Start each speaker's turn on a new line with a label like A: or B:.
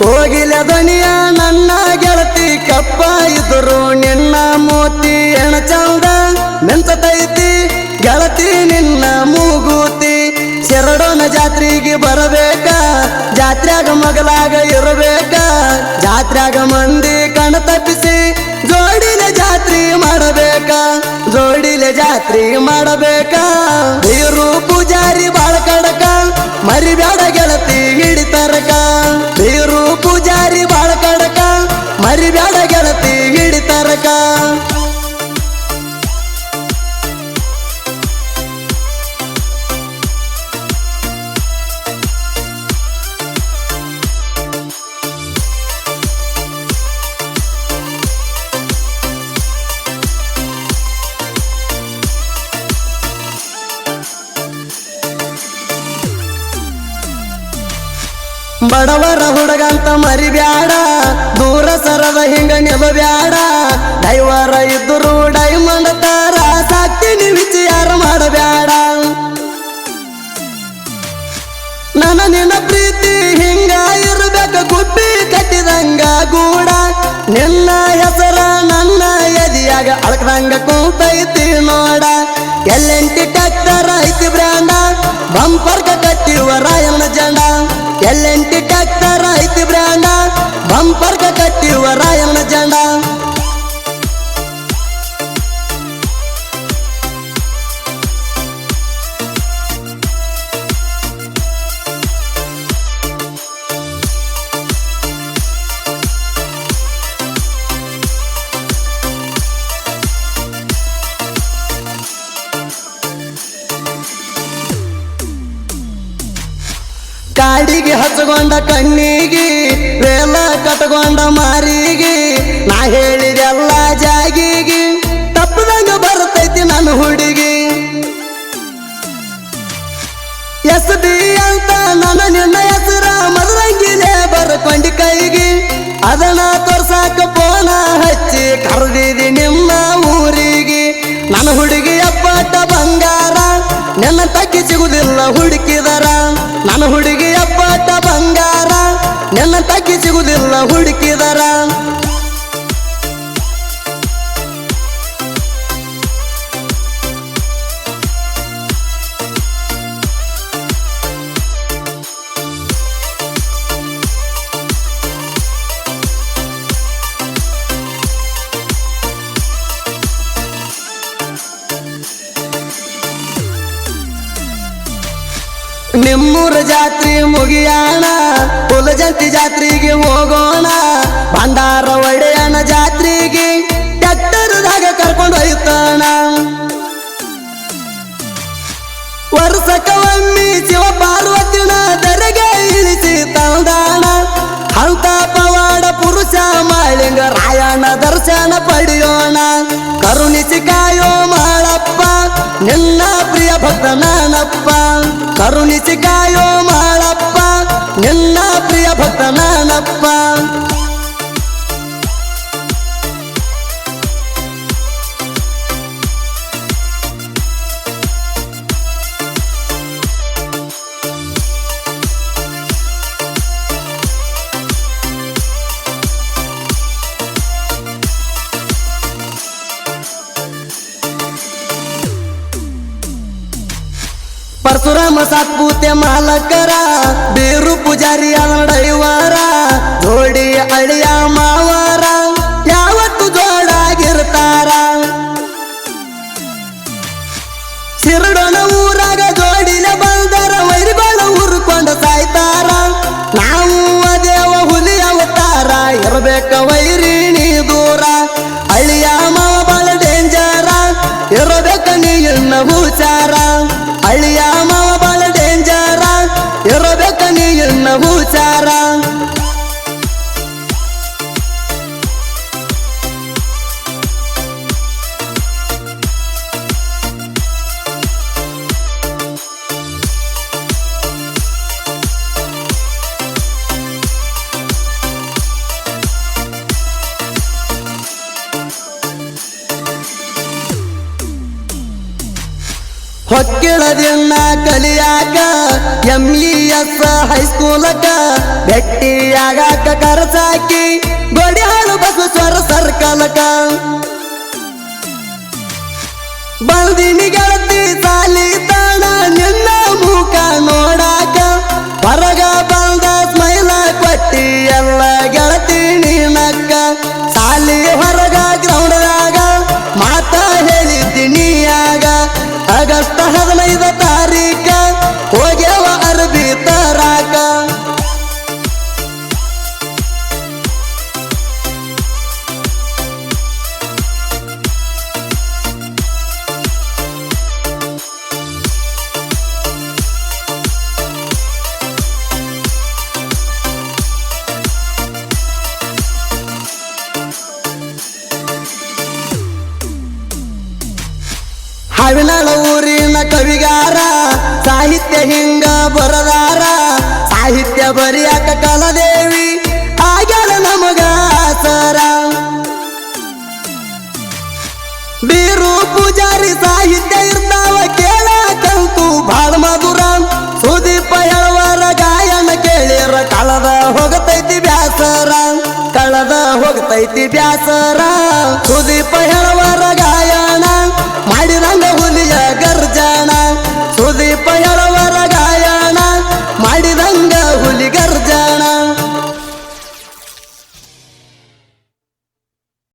A: ಕೋಗಿಲ ಧ್ವನಿಯ ನನ್ನ ಗೆಳತಿ ಕಪ್ಪ ಇದ್ರು ನಿನ್ನ ಮೋತಿ ಎಣ ಚಂದ ಮೆಂತತೈತಿ ಗೆಳತಿ ನಿನ್ನ ಮೂಗೂತಿ ಶರಡೋನ ಜಾತ್ರೆಗೆ ಬರಬೇಕ ಜಾತ್ರ್ಯಾಗ ಮಗಲಾಗ ಇರಬೇಕ ಜಾತ್ರ್ಯಾಗ ಮಂದಿ ಕಣ ತಪ್ಪಿಸಿ ಜೋಡಿಲೆ ಜಾತ್ರೆ ಮಾಡಬೇಕ ಜೋಡಿಲೆ ಜಾತ್ರೆ ಮಾಡಬೇಕ ದೇವರು ಪೂಜಾರಿ ಬಾಳ ಕಡಕ ಮರಿಬ್ಯಾಡ ಗೆಳತಿ ಹಿಡಿತರಕ ದೇವರು ಪೂಜಾರಿ ಬಾಳ ಕಡಕ ಮರಿಬ್ಯಾಡ ಗೆಳತಿ ಹಿಡಿತರಕ ಬಡವರ ಹುಡುಗಂತ ಮರಿಬ್ಯಾಡ ದೂರ ಸರದ ಹಿಂಗ ನಿಲ್ಲಬ್ಯಾಡ ದೈವರ ಇದ್ದರು ಡೈಮಂಡ್ ತರ ಸಾಕ್ತೀನಿ ವಿಚಾರ ಮಾಡಬ್ಯಾಡ ನನ್ನ ನಿನ್ನ ಪ್ರೀತಿ ಹಿಂಗ ಇರ್ಬೇಕ ಗುಬ್ಬಿ ಕಟ್ಟಿದಂಗ ಗೂಡ ನಿನ್ನ ಹೆಸರ ನನ್ನ ಎದಿಯಾಗ ಅಳಕದಂಗ ಕೂತೈತಿ ನೋಡ ಎಲ್ಲೆಂಟಿ ಟ್ಯಾಕ್ಟರ್ ಐತಿ ಬ್ರ್ಯಾಂಡ ಬಂಪರ್ಗ ಕಟ್ಟಿವ ರಾಯನ ಜಂಡ ಎಲ್ಲೆಂಟಿ ಟ್ಯಾಕ್ಟರ್ ಐತಿ ಬ್ರ್ಯಾಂಡ ಬಂಪರ್ಗ ಕಟ್ಟಿವ ರಾಯನ ಜಂಡ ಕಾಡಿಗೆ ಹಚ್ಚಗೊಂಡ ಕಣ್ಣಿಗೆ ವೇಲ ಕಟ್ಕೊಂಡ ಮಾರಿಗೆ ನಾ ಹೇಳಿದೆಲ್ಲ ಜಾಗಿಗೆ ತಪ್ಪದಂಗ ಬರ್ತೈತಿ ನನ್ನ ಹುಡುಗಿ ಎಸ್ ಬಿ ಅಂತ ನನ್ನ ನಿನ್ನ ಹೆಸರ ಮದರಂಗಿಲೆ ಬರ್ಕೊಂಡಿ ಕೈಗೆ ಅದನ್ನ ತೋರ್ಸಾಕ ಪೋನ ಹಚ್ಚಿ ಕರೆದಿದಿ ನಿಮ್ಮ ಊರಿಗೆ ನನ್ನ ಹುಡುಗಿ ಅಪ್ಪಟ ಬಂಗಾರ ನನ್ನ ತಕ್ಕಿ ಸಿಗುದಿಲ್ಲ ಹುಡುಕಿದರ ನನ್ನ ಹುಡುಗಿ ಅಪ್ಪಟ ಬಂಗಾರ ನನ್ನ ತಕ್ಕಿ ಸಿಗುದಿಲ್ಲ ಹುಡುಕಿದರ ನಿಮ್ಮೂರ ಜಾತ್ರೆ ಮುಗಿಯಾಣ ಕುಲಜಂತಿ ಜಾತ್ರೆಗೆ ಹೋಗೋಣ ಭಂಡಾರ ಒಡೆಯನ ಜಾತ್ರೆಗೆ ಟ್ಯಾಕ್ಟರ್ದಾಗ ಕರ್ಕೊಂಡು ಹೋಯ್ತಾನ ವರ್ಷಕ್ಕ ಒಮ್ಮೆ ಶಿವ ಪಾರ್ವತಿನ ದರೆಗೆ ಇಳಿಸಿ ತಂದಾಣ ಅಂತ ಪವಾಡ ಪುರುಷ ಮಾಳಿಂಗ ರಾಯಣ ದರ್ಶನ ಪಡೆಯೋಣ ಕರುಣಿಸಿ ಕಾಯೋ ಮಾಳಪ್ಪ ನಿನ್ನ ಪ್ರಿಯ ಭಕ್ತ ನಾನಪ್ಪ ಕರುಣಿಸಿ ಕಾಯೋ ಮಾಳಪ್ಪ ನಿನ್ನ ಪ್ರಿಯ ಭಕ್ತ ನಾನಪ್ಪ ಪರಶುರಾಮ ಸಾತ್ಪೂತೆ ಮಾಲಕರ ಬೇರು ಪೂಜಾರಿ ಡೈವರ ಜೋಡಿ ಅಳಿಯ ಮಾವರ ಯಾವತ್ತು ಜೋಡಾಗಿರ್ತಾರ ಶಿರಡೋನ ಊರಾಗ ಜೋಡಿಲೆ ಬಂದರ ವೈರಿಗಳ ಊರ್ಕೊಂಡ ಸಾಯ್ತಾರ ನಾವು ಅದೇವ ಹುಲಿ ಅವತಾರ ಇರಬೇಕ ವೈರಿಣಿ ದೂರ ಅಳಿಯ ಮಾವ ಬಾಳ ಡೇಂಜರ ಇರಬೇಕ ನೀ ಇನ್ನ ಹುಚಾರ ಅಳಿಯ ಮಾವ ಬಾಳ ಡೇಂಜರ ಇರಬೇಕ ನೀ ಇನ್ನ ಹುಚಾರ ಹೊಕ್ಕಿಳದಿನ್ನ ಕಲಿಯಾಕ MES ಹೈಸ್ಕೂಲಕ ಭೆಟ್ಟಿ ಆಗಾಕ ಖರ್ಚಾಕಿ ಗೋಡಿ ಹಾಳು ಬಸವೇಶ್ವರ ಸರ್ಕಲಕ ಬಂದಿನಿ ಗೆಳತಿ ಸಾಲಿ ತಾಣ ನಿನ್ನ ಮುಖ ನೋಡಾಕ ಹೊರಗ ಬಂದ ಸ್ಮೈಲ ಕೊಟ್ಟಿ ಎಲ್ಲ ಗೆಳತಿ ನೀನಕ್ಕ ಸಾಲಿ ಹೊರಗ ಗ್ರೌಂಡ್ದಾಗ ಮಾತ ಹೇಳಿದ್ದೀನಿ ಆಗ ಆಗಸ್ಟ್ 15 ತಾರೀಕ ಹೋಗ್ಯವ ಅರ್ಬಿ ತರಾಕ ಹಾವಿನಾಳ ಊರಿನ ಕವಿಗಾರ ಸಾಹಿತ್ಯ ಹಿಂಗ ಬರದಾರ ಸಾಹಿತ್ಯ ಬರಿಯಾಕ ಕಲಾದೇವಿ ಆಗ್ಯಾಳ ನಮಗ ಆಸರ ಬೀರು ಪೂಜಾರಿ ಸಾಹಿತ್ಯ ಇರ್ತಾವ ಕೇಳಕಂತೂ ಬಾಳ ಮಧುರ ಸುದೀಪ ಹೇಳುವರ ಗಾಯನ ಕೇಳಿರ ಕಳದ ಹೋಗತೈತಿ ಬ್ಯಾಸರ ಕಳದ ಹೋಗತೈತಿ ಬ್ಯಾಸರ ಸುದೀಪ ಹೇಳುವರ ಗಾಯ